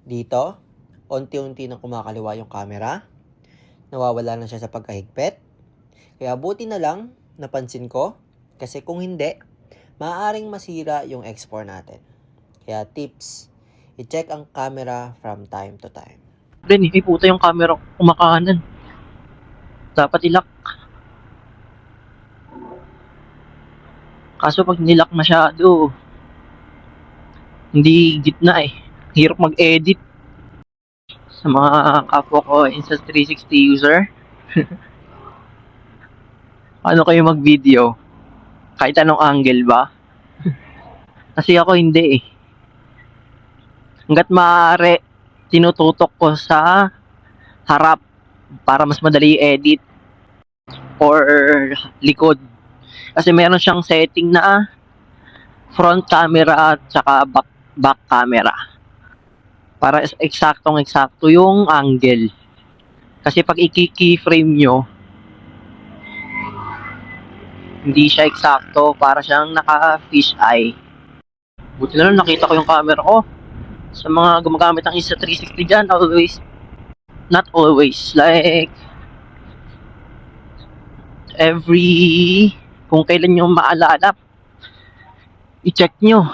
Dito, unti-unti nang kumakaliwa yung camera. Nawawala na siya sa pagkahigpit. Kaya buti na lang, napansin ko. Kasi kung hindi, maaaring masira yung X4 natin. Kaya tips, i-check ang camera from time to time. Then, hindi puta yung camera kumakanan. Dapat ilak. Kaso pag nilak masyado, hindi gitna eh. Hirap mag-edit. Sa mga kapwa ko Insta360 user, ano kayo mag-video? Kahit anong angle ba? Kasi ako hindi eh. Hanggat maaari, tinututok ko sa harap para mas madali edit or likod. Kasi meron siyang setting na front camera at saka back camera. Para eksaktong-eksakto yung angle. Kasi pag i-keyframe nyo, hindi siya eksakto. Para siyang naka-fish eye. Buti na lang nakita ko yung camera ko. Sa mga gumagamit ng Insta360 dyan, always, not always, like, kung kailan nyo maalala, i-check nyo